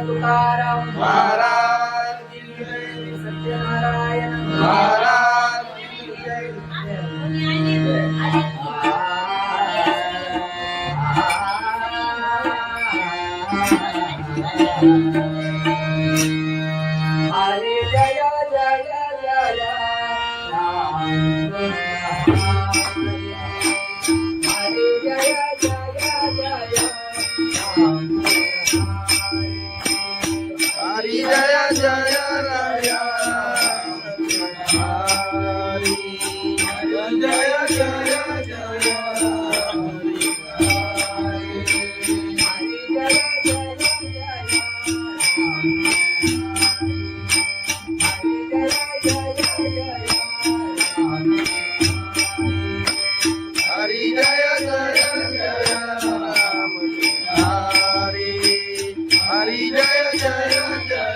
तुकाराम महाराज की जय, सत्यनारायण महाराज की जय. हरे जय जय जय राम हरे जय जय जय राम हरी जय जय राया हरी जय जय जय हरी जय जय जय राम हरी हरी जय जय जय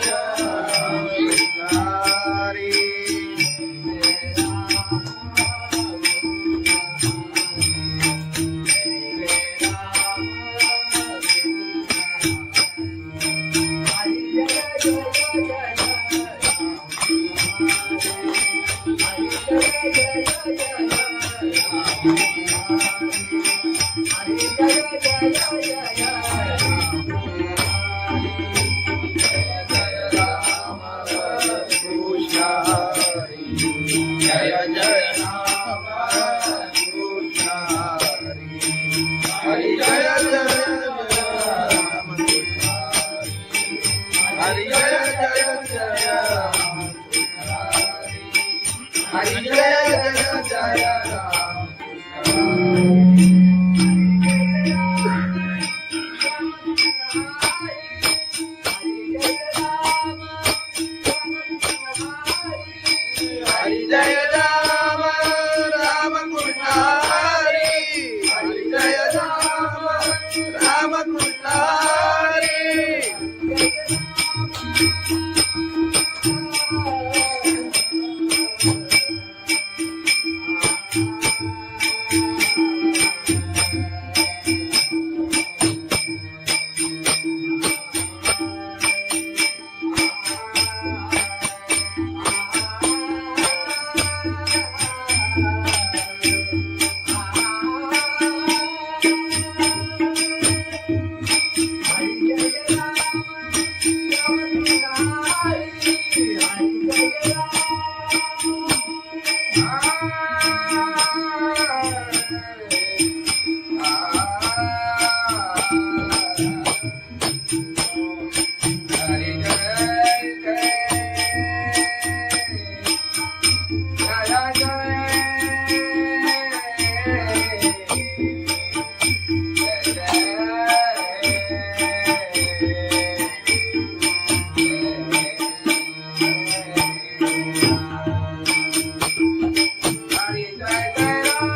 हरी जय जय राम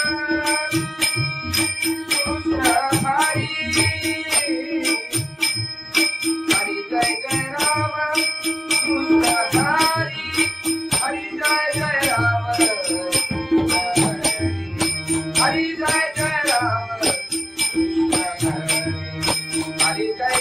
कृष्ण हरि जय जय राम हरि जय जय जय राम हरि जय जय जय राम हरि जय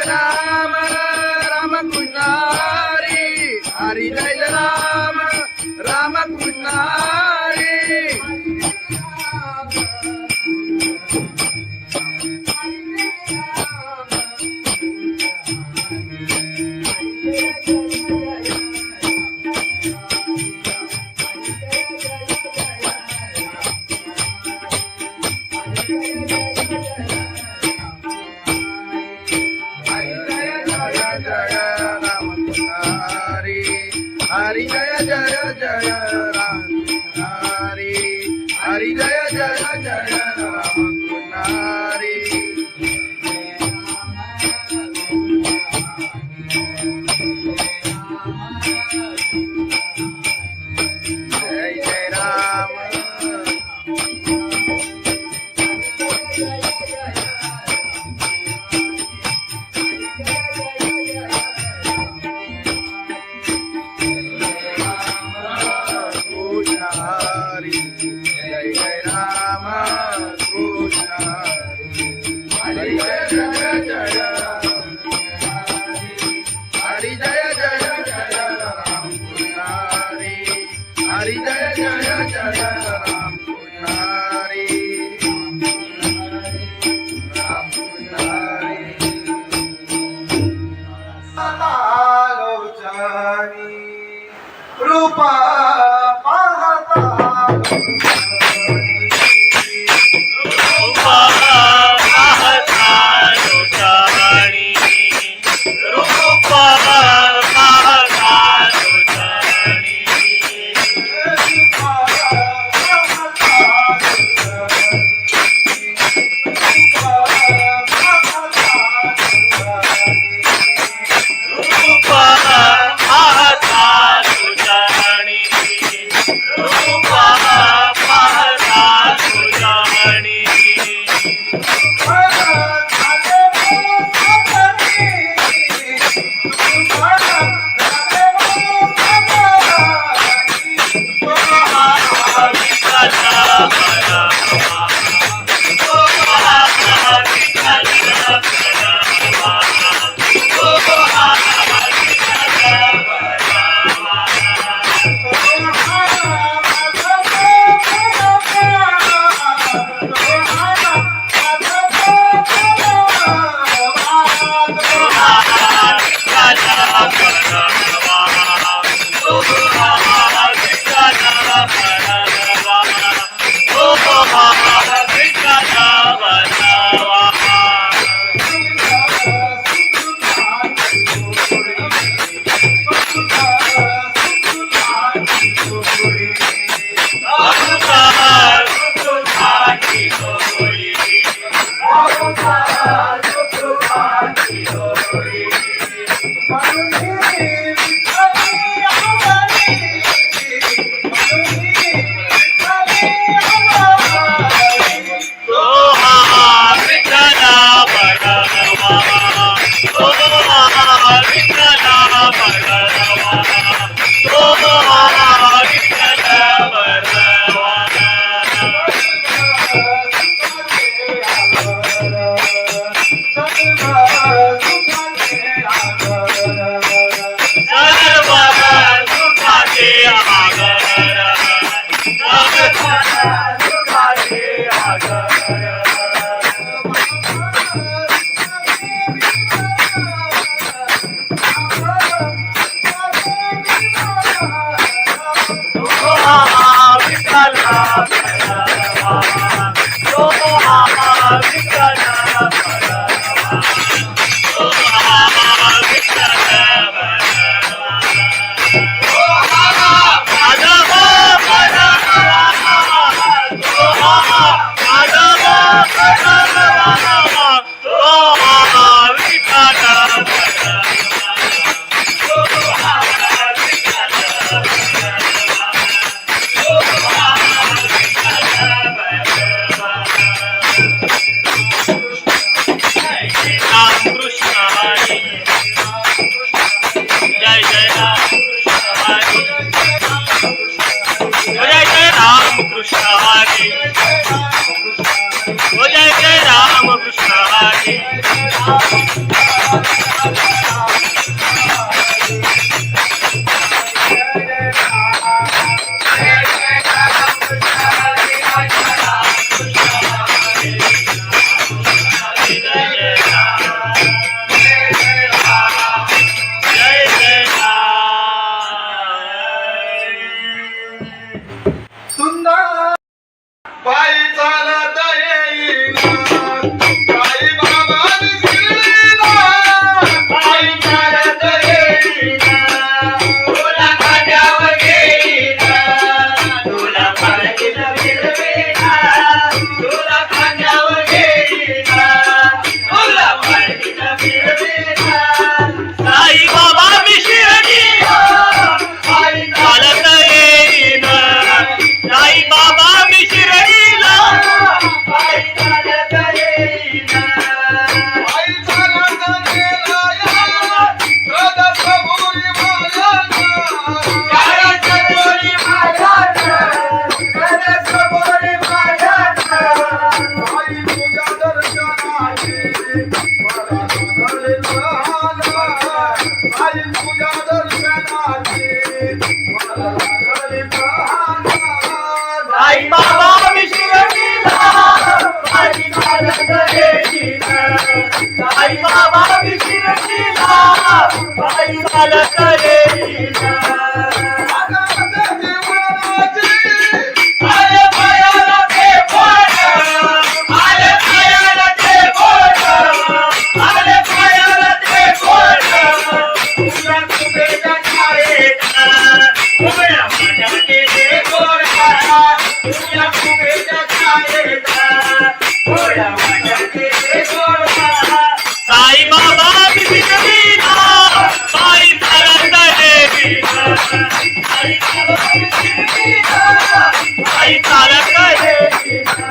राम राम कृष्ण हरि हरि जय राम राम कृष्ण हरि हरि जय राम राम कृष्ण हरि हरि जय जय जय राम हरि हरि जय जय जय राम हरि जय जय राम रूपा पाहता बाई चालत येईना आले पायाला ते बोट आले पायाला ते बोट आले पायाला ते बोट तुझ्या कुबेच्या छायेत उभ्या माझ्या केले गोरा तुझ्या कुबेच्या छायेत उभ्या माझ्या केले गोरा साई बाबा विसरविना बाई चालत येईना साई बाबा विसरविना बाई चालत येईना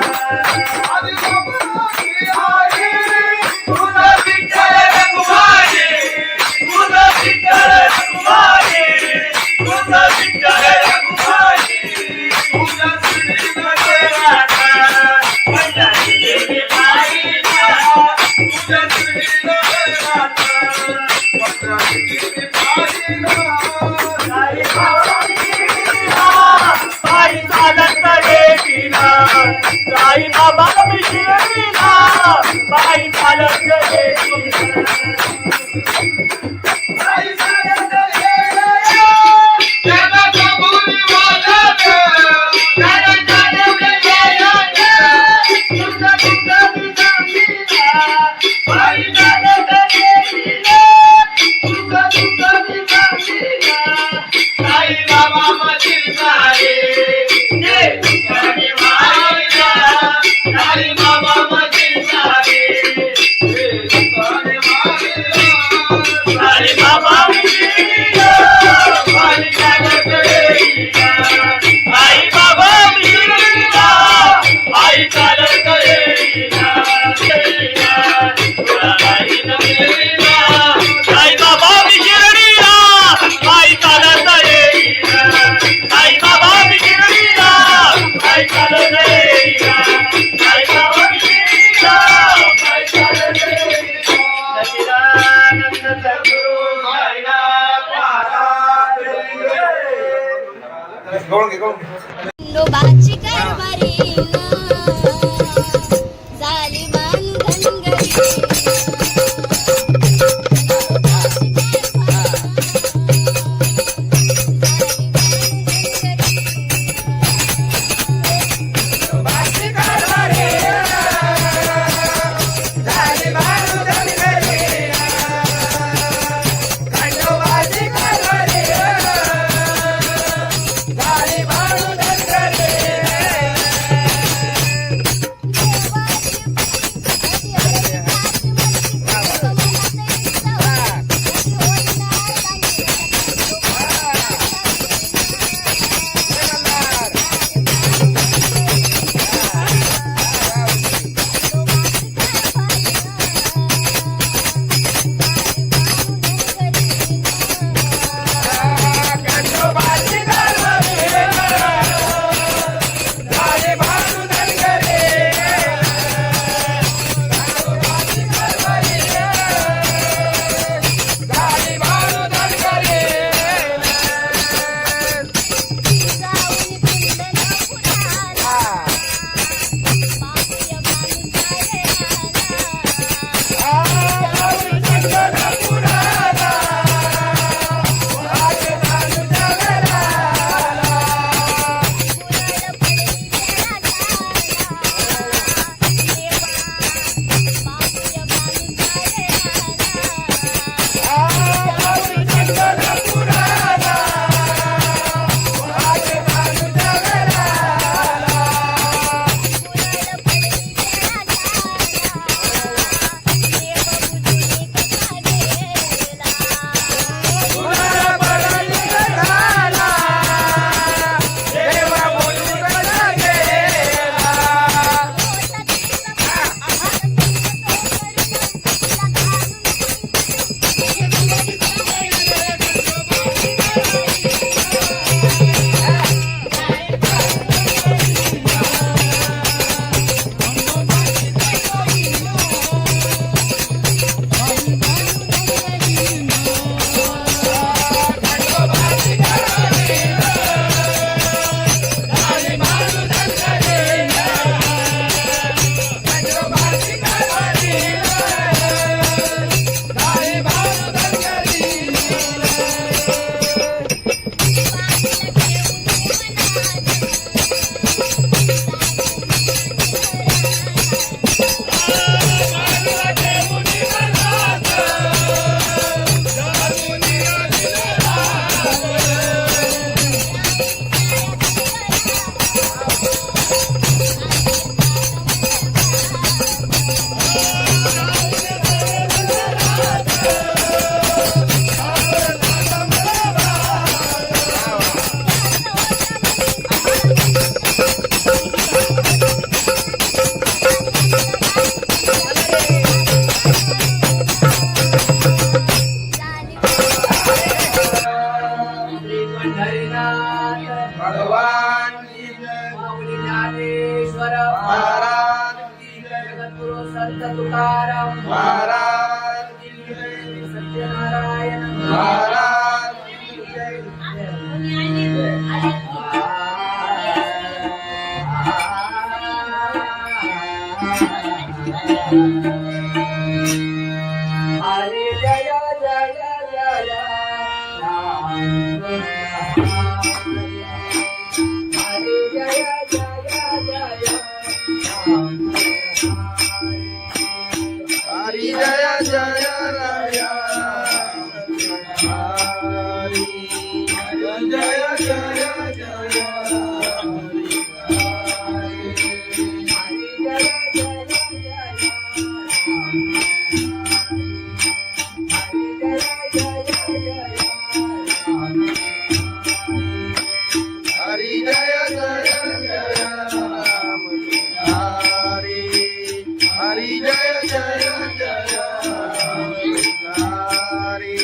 तुझा विठ्ठल रघुमाई तुझा विठ्ठल रघुमाई तुझा विठ्ठल रघुमाई तुझा श्रीमध्ये राधा पंढरी देवी बाईला तुझा श्रीमध्ये राधा पंढरी देवी बाईला साई बाबा विसरविना बाई चालत येईना साई बाबा विसरविना बाई चालत येईना बाई चालत येईना त्याला कबुली वाजत त्याला जाणवले यायला तुझा तुझा विसरविना बाई चालत येईना तुझा तुझा विसरविना साई बाबा मधील सारे जे तुझ्याने मायला साई बाबा मधील सारे जे तुझ्याने मायला साई बाबा विसरविना बाई चालत येईना साई बाबा विसरविना बाई चालत येईना तुला बाई नवलेला साई बाबा विसरविना बाई चालत येईना साई बाबा विसरविना बाई चालत येईना साई बाबा विसरविना बाई चालत येईना सच्चिदानंद सद्गुरु साईनाथ महाराज खंडोबाची कारभारी झाली बांधन घरी तुकाराम महाराज की जय जगद्गुरु संत तुकाराम महाराज की जय सत्यनारायण महाराज की जय हरे जय जय जय राम हरे जय जय जय राम हरि जय जय राय हरि जय जय जय हरि जय जय जय राम हरि हरि जय जय जय हरि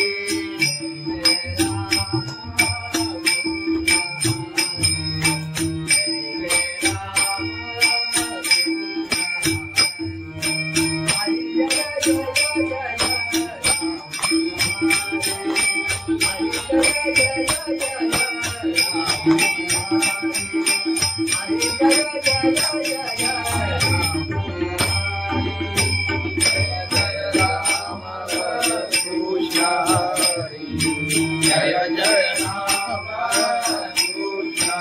कृष्ण हरि जय जय राम कृष्ण हरि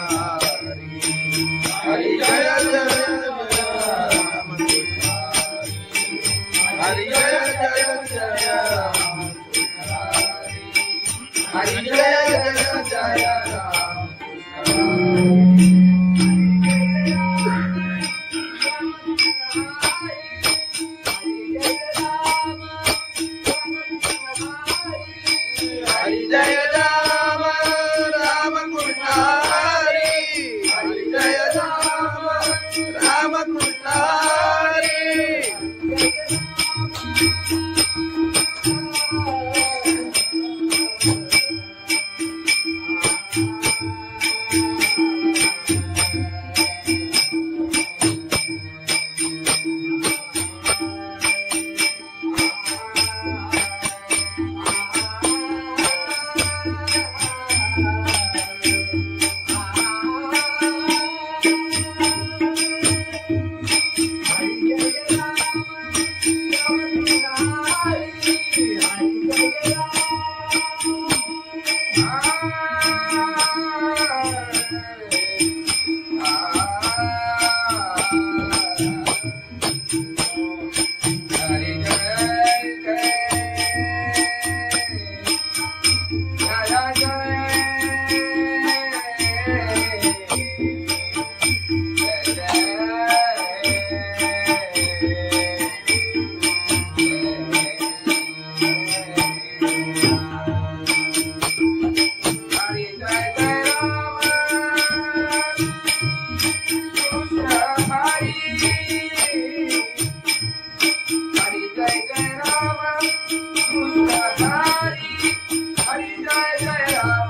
हरि जय जय राम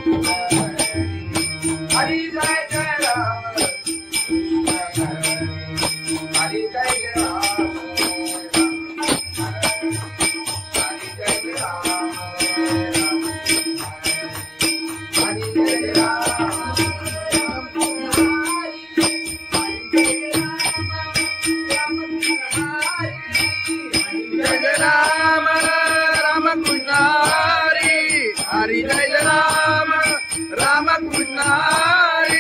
हरि जय जय जय राम हरि जय जय जय राम हरि जय राम राम कृष्ण हरि हरि जय राम राम कृष्ण हरि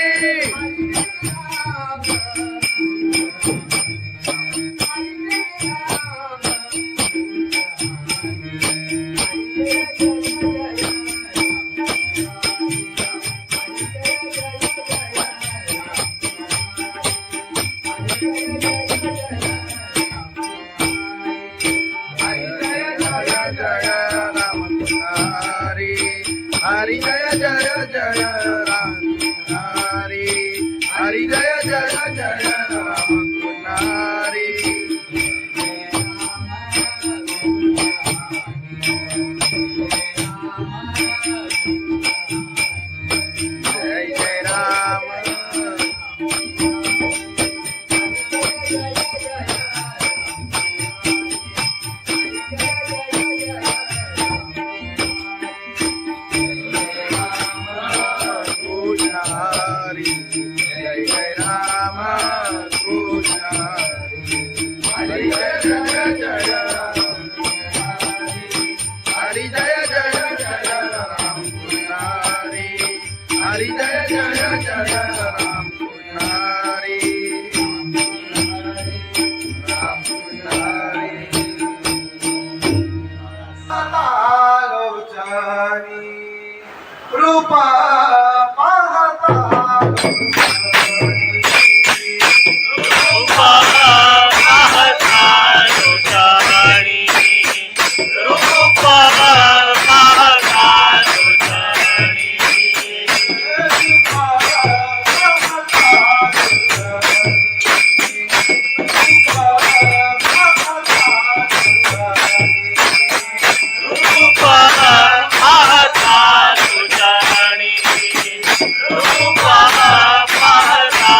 हरि जय राम राम कृष्ण हरि हरि जय जय जय राम हरि हरि जय जय जय राम हरि जय जय राम रूपा पाहता लोटाणी रूपा पाहता लोटाणी रूपा पाहता लोटाणी रूपा पाहता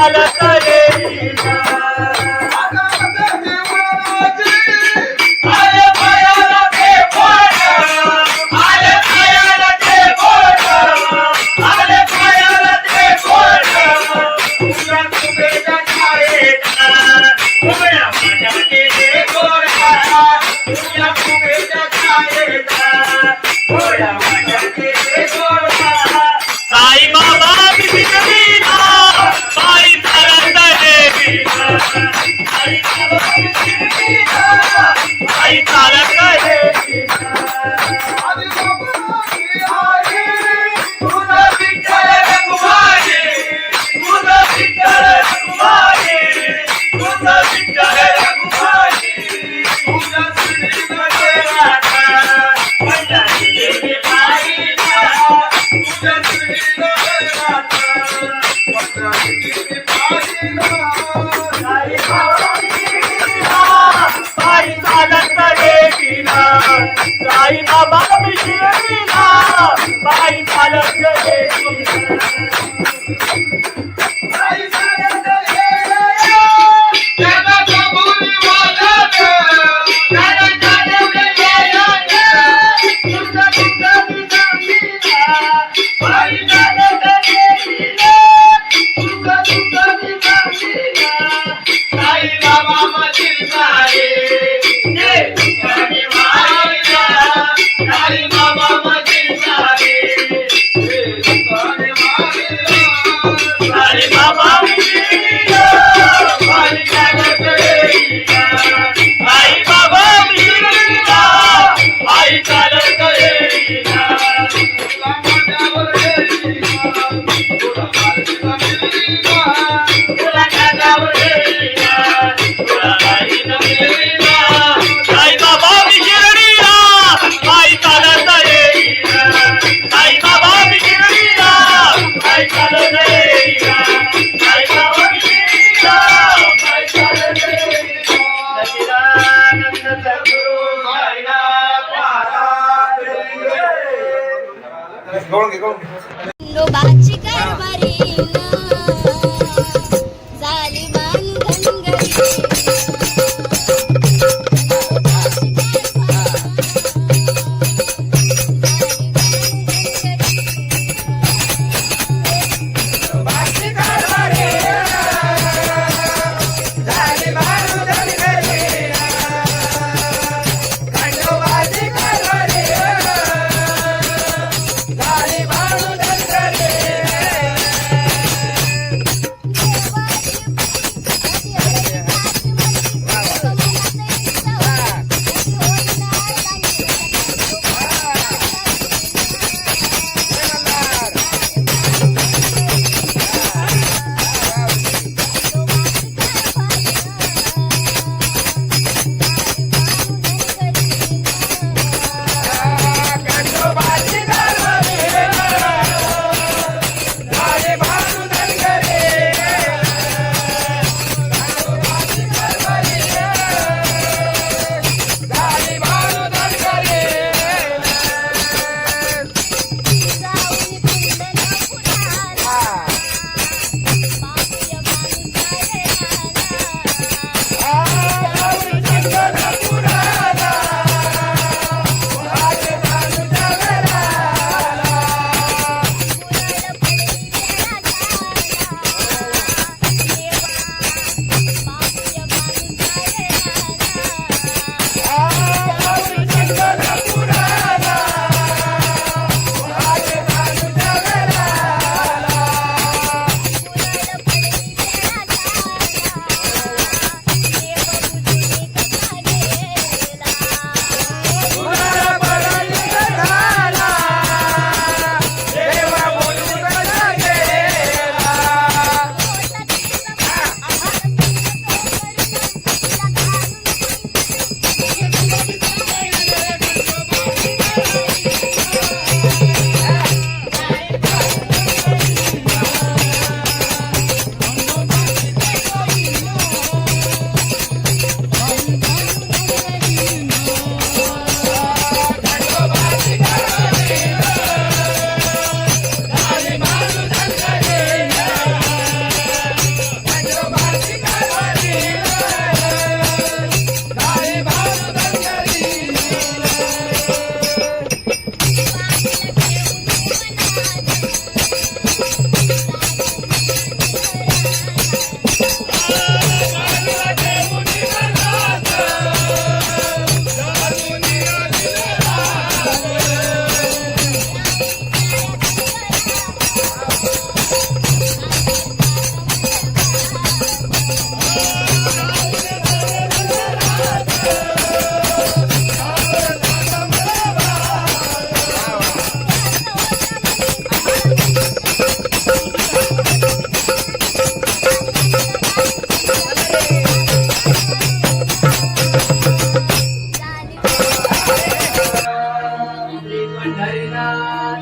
लोटाणी आई बाबा मी शिर्डीला पायी चालत गेली खंडोबाची कारभारी झाली बांधन घरी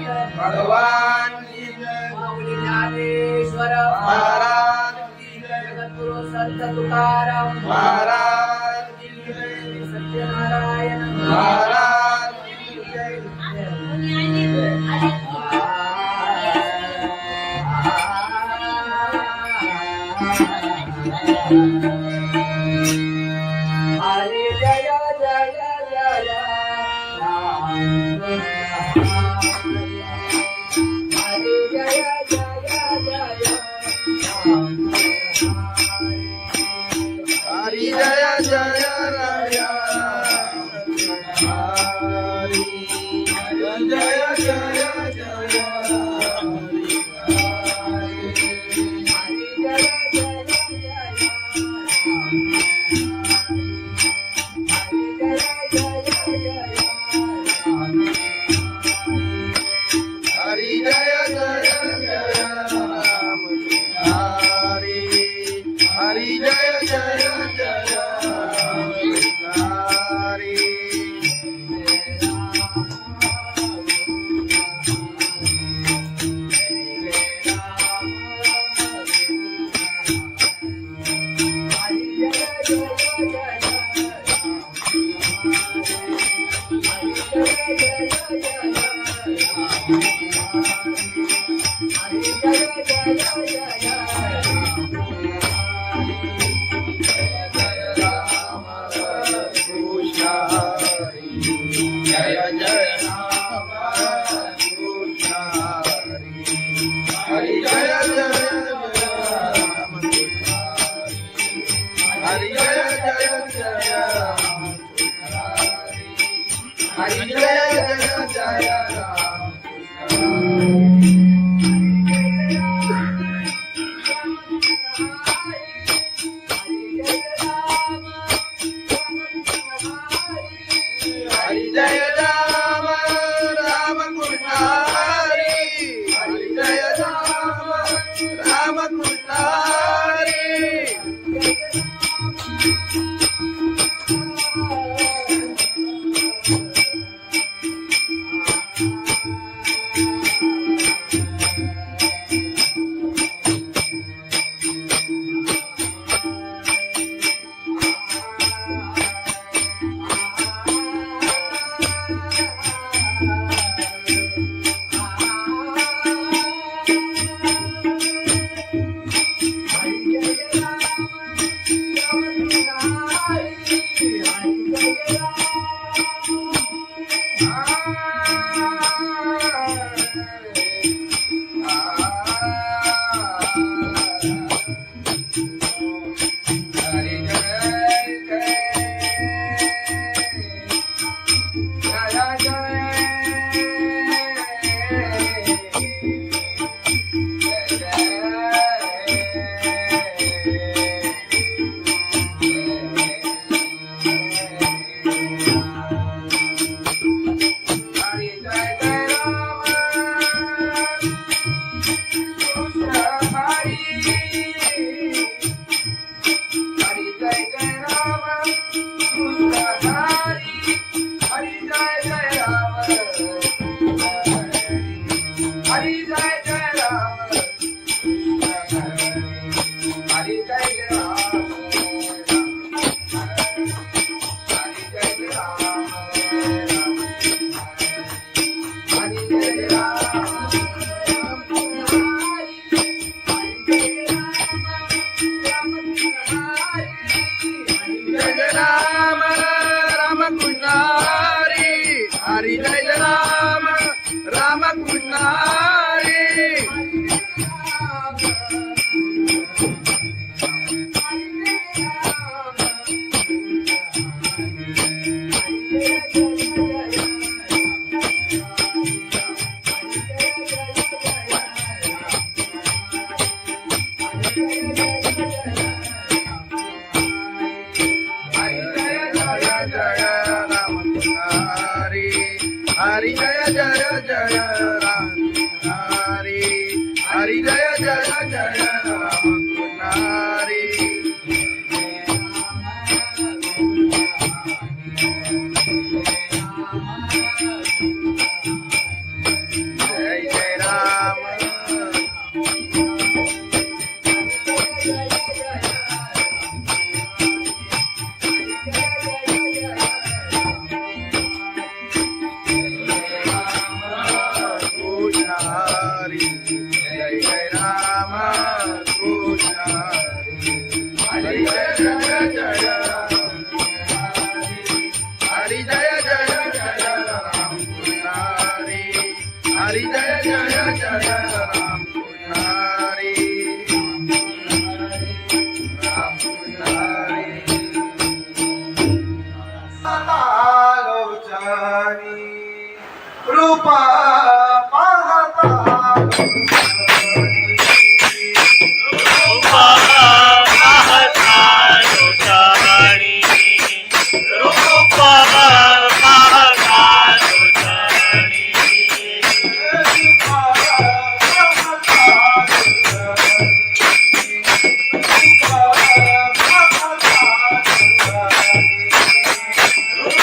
भगवान की जय, माऊली ज्ञानेश्वर महाराज की जय, जगद्गुरु संत तुकाराम महाराज की जय, सत्यनारायण महाराज की जय, हरी जय जय जय राम हरी जय जय जय राम हरी जय जय राया हरी जय जय जय हरी जय जय जय राम हरी हरी जय जय जय राम हरी जय जय राम कृष्ण हरि जय जय राम हरि जय जय जय राम हरि जय जय जय राम हरि जय राम राम कृष्ण हरि हरि जय राम राम कृष्ण हरि हरि जय राम राम कृष्ण हरि हरि जय जय जय राम हरि हरि जय जय जय राम हरि जय जय राम हरी जय जय जय राम कृष्ण हरी हरी जय जय जय राम कृष्ण हरी राम कृष्ण हरी लोचनी रूपा पाहता रूपा पाहता लोचनी रूपा पाहता लोचनी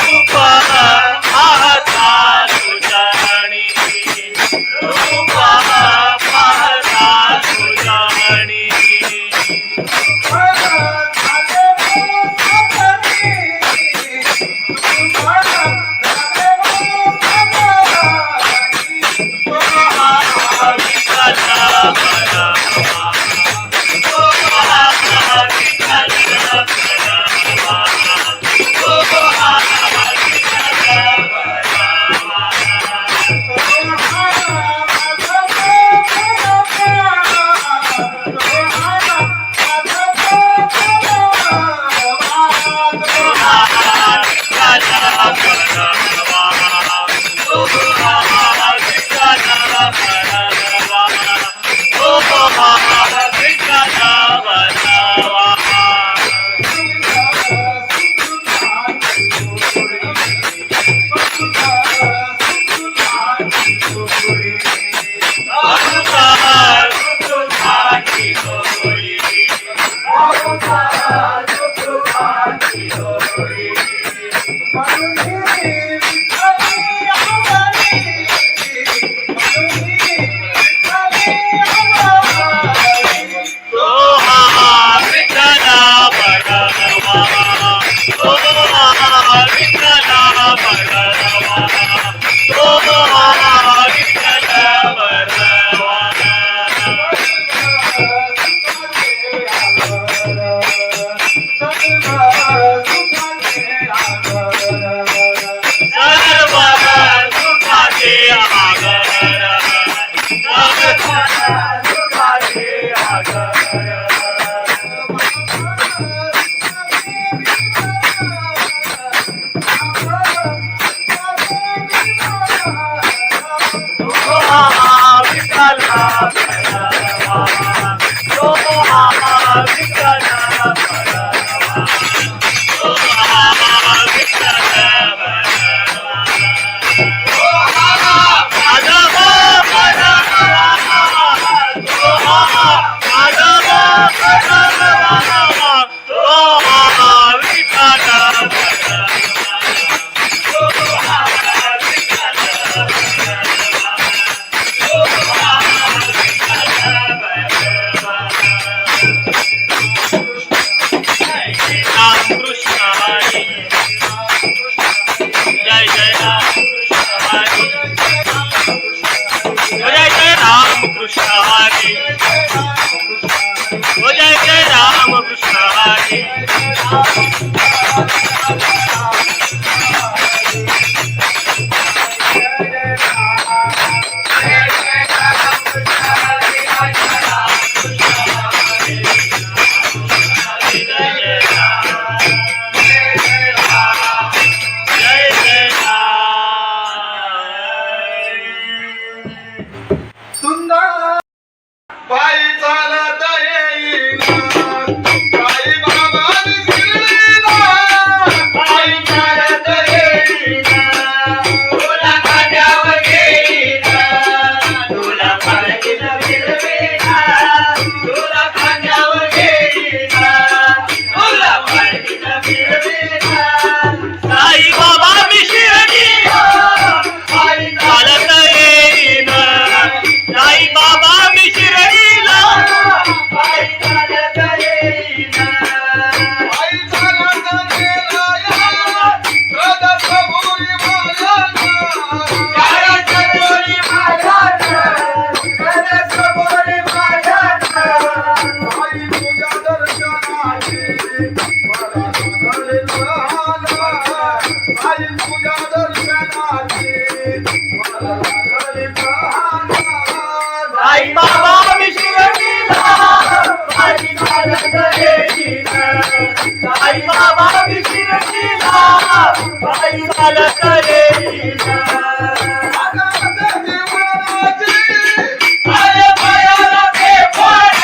रूपा पाहता लोचनी रूपा पाहता लोचनी सुख मला लागले प्रहार आई तुझ्या दर्शनाचे मला लागले प्रहार आई बाबा मी शिर्डीला माझी चालत येईन आई बाबा मी शिर्डीला माझी चालत येईन आले पायाला ते बोट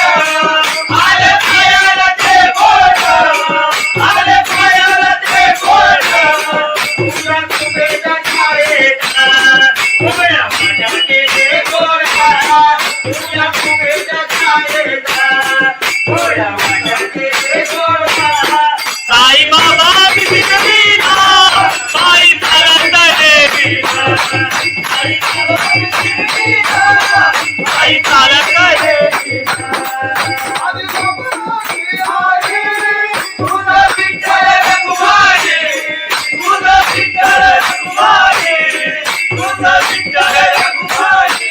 आले पायाला ते बोट आले पायाला ते बोट तुला तुझ्या छायेत उभ्या माझ्या ते गोरा तुला तुझ्या छायेत उभ्या माझ्या ते गोरा साई बाबा मी शिर्डीला पायी चालत येईन आई बाबा मी शिर्डीला पायी चालत येईन आधी बाबाची आई तुझं विठ्ठल रघुमाई तुझं विठ्ठल रघुमाई तुझं विठ्ठल रघुमाई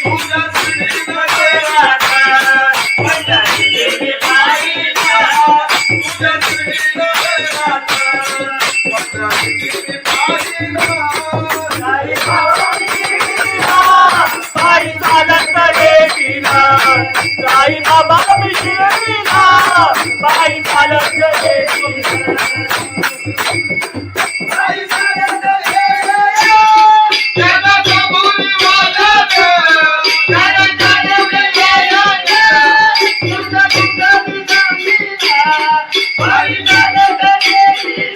तुझ्या श्रीमध्ये राधा पंढरी देवी बाईला तुझ्या श्रीमध्ये राधा पंढरी देवी बाईला साई बाबा मी शिर्डीला पायी चालत येईन साई बाबा मी शिर्डीला पायी चालत येईन आई चालत येईल त्याला कबुली वाजत त्याला चालवलं येईल तुझं तुझं मी सांगीला पायी चालत येईन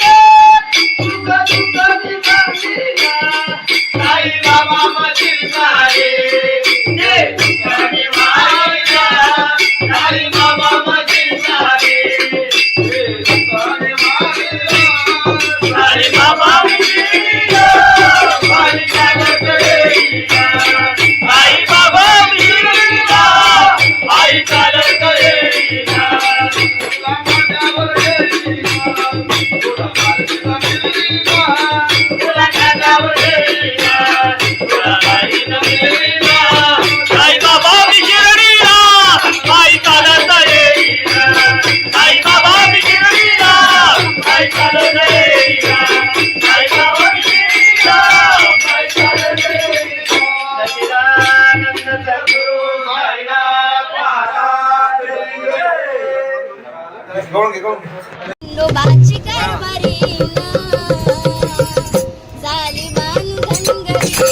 तुझं तुझं मी सांगीला साई बाबा मधील सारे ते तुझ्याने मारिला साई बाबा मधील सारे ते तुझ्याने मारिला साई बाबा मी शिर्डीला पायी चालत येईन आई बाबा मी शिर्डीला पायी चालत येईन तुला माझ्यावर येईल तुला माझ्या मिळीला तुला खांद्यावर येईन तुला काही न मिळेना आई बाबा मी शिर्डीला पायी चालत येईन आई बाबा मी शिर्डीला पायी चालत येईन आई बाबा मी शिर्डीला पायी चालत येईन सच्चिदानंद सद्गुरु साईनाथ महाराज गवळून घे गवळून घे खंडोबाची कारभारी झाली बांधनगरी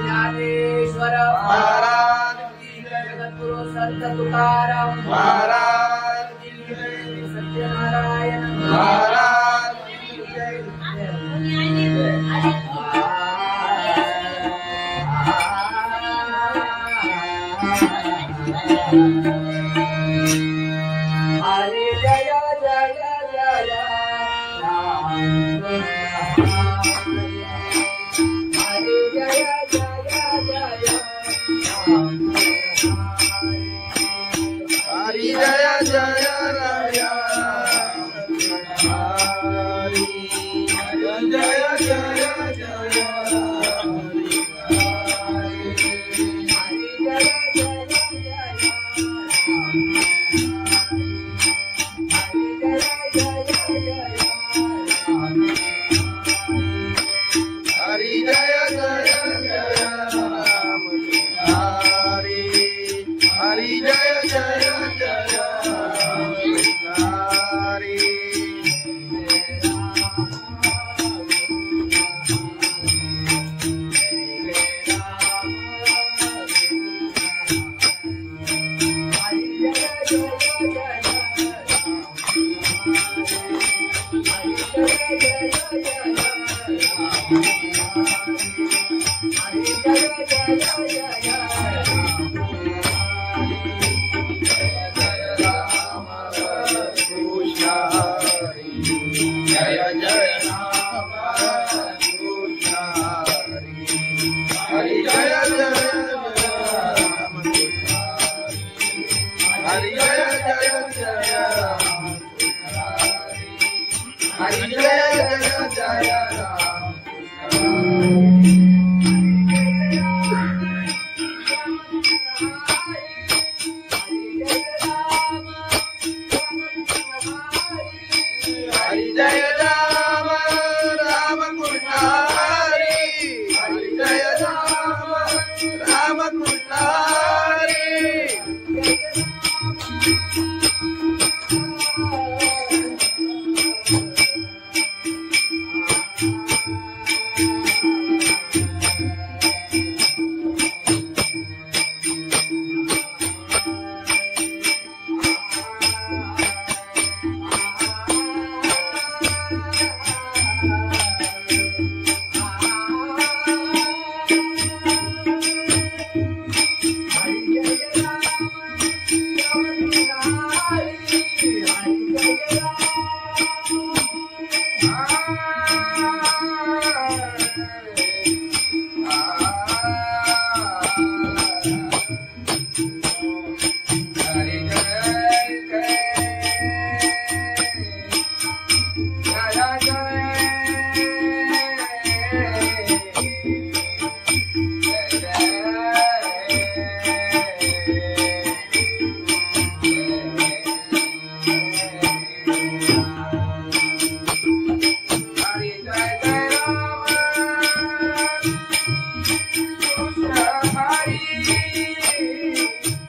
ज्ञानेश्वर महाराज की जय, जगद्गुरु संत तुकाराम महाराज की जय, सत्यनारायण महाराज की जय. हरे जय जय जय राम हरे जय जय जय राम हरि जय जय राया हरि जय जय जय हरि जय जय जय राम हरि हरि जय जय जय हरि कृष्ण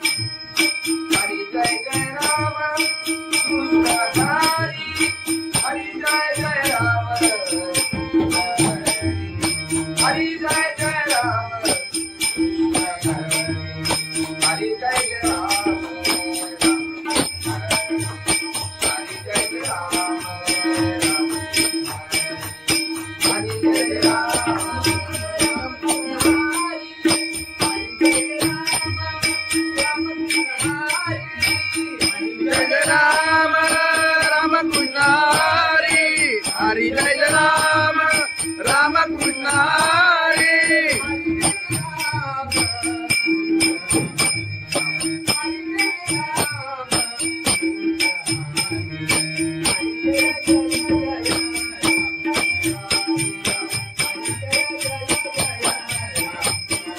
हरि जय जय राम कृष्ण हरि जय जय राम हरि जय जय जय राम हरि जय जय जय राम हरि जय राम राम कृष्ण हरि हरि जय राम राम कृष्ण हरि हरि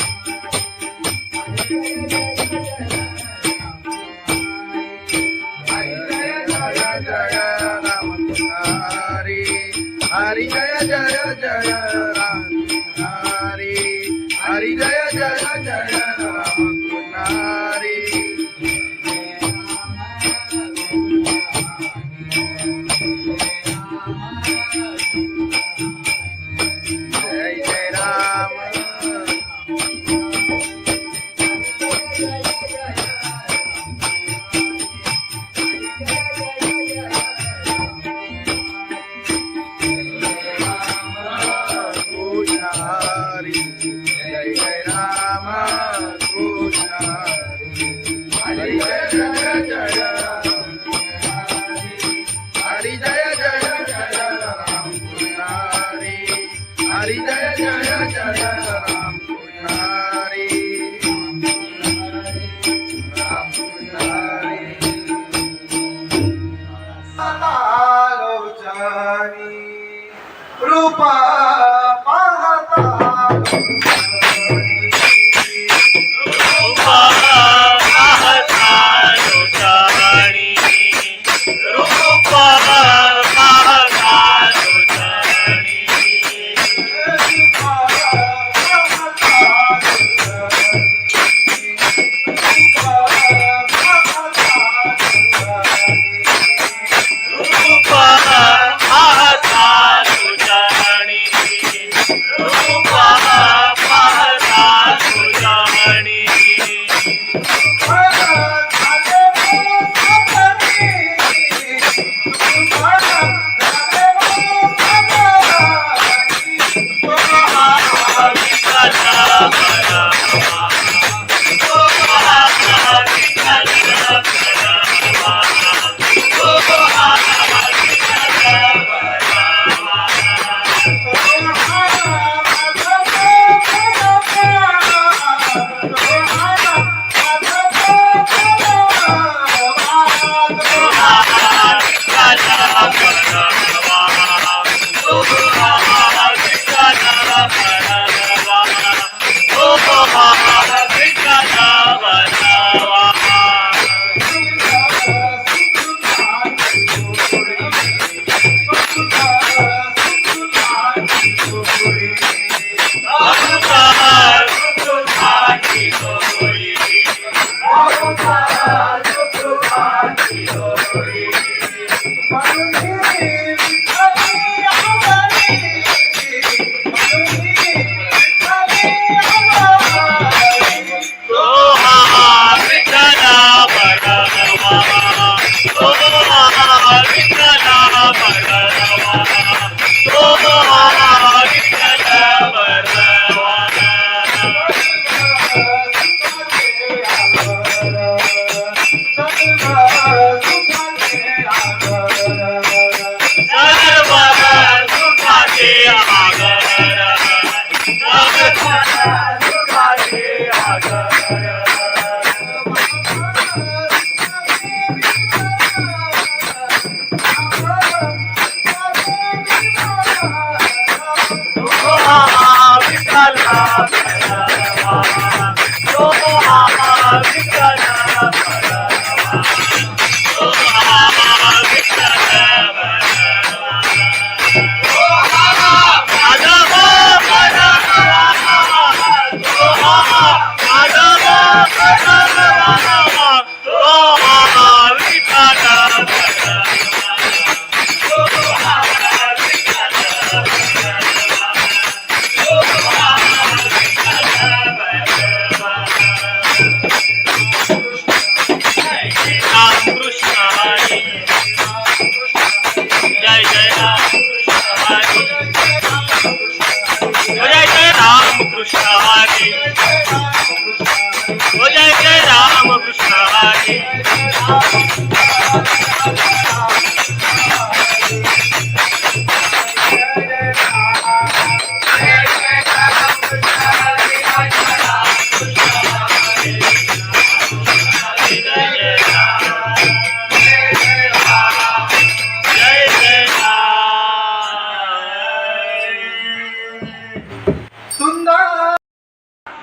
जय राम राम कृष्ण हरि हरि जय जय जय राम हरि हरि जय जय जय राम हरि जय जय राम दुखाचे आगर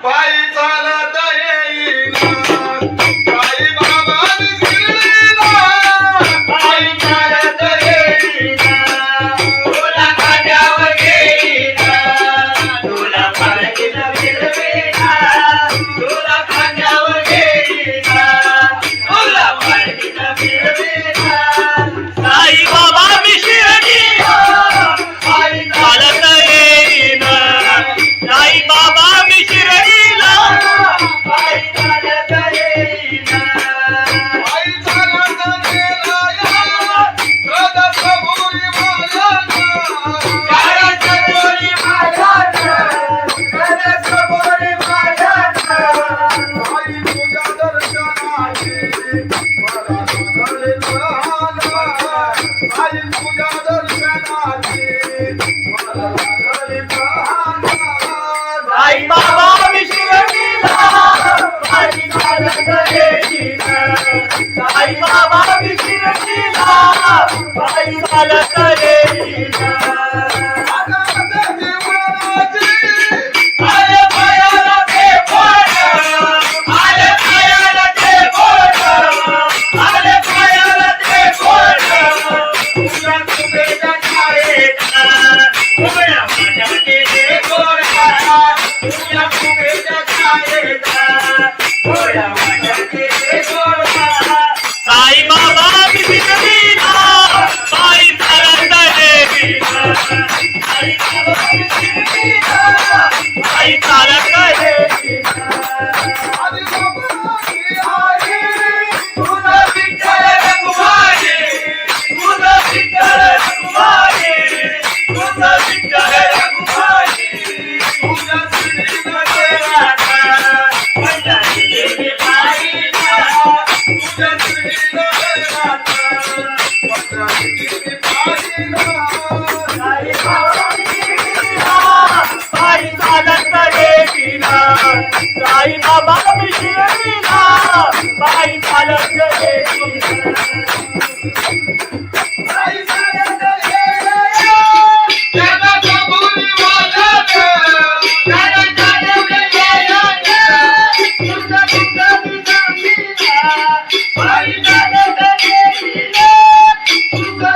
पायी चालत येईना साई बाबा शिर्डीला पायी चालत येईना तुला खांद्यावर घेईना तुला पालखीत फिरवीना तुला खांद्यावर घेईना तुला पालखीत फिरवीना साई बाबा मी शिर्डीला पायी चालत येईना साई बाबा मी शिर्डीला पायी चालत येईना पायी चालत गेला या गदसपुरी मायाना गदसपुरी मायाना गदसपुरी मायाना साई तुझ्या दर्शनाची मला सादर झाला साई तुझ्या दर्शनाची मला सादर झाला साई बाबा मी शिर्डीला पायी चालत येईना साई बाबा मी शिर्डीला पायी चालत येईना आले पायाला ते बोट आले पायाला ते बोट आले पायाला ते बोट तुला कुबेच्या छायेचा उघड्या माझ्या ते गोरा तुला कुबेच्या छायेचा उघड्या माझ्या ते गोरा साई बाबा मी शिर्डीला पायी चालत येईना साई बाबा मी शिर्डीला पायी चालत येईना तुझं विठ्ठल रखुमाई तुझं विठ्ठल रखुमाई तुझं विठ्ठल रखुमाई तुझ्या श्रीनगरात पंढरी देवी पायीला तुझ्या श्रीनगरात पंढरी देवी पायीला साई बाबा मी शिर्डीला पायी चालत येईना साई बाबा मी शिर्डीला पायी चालत येईना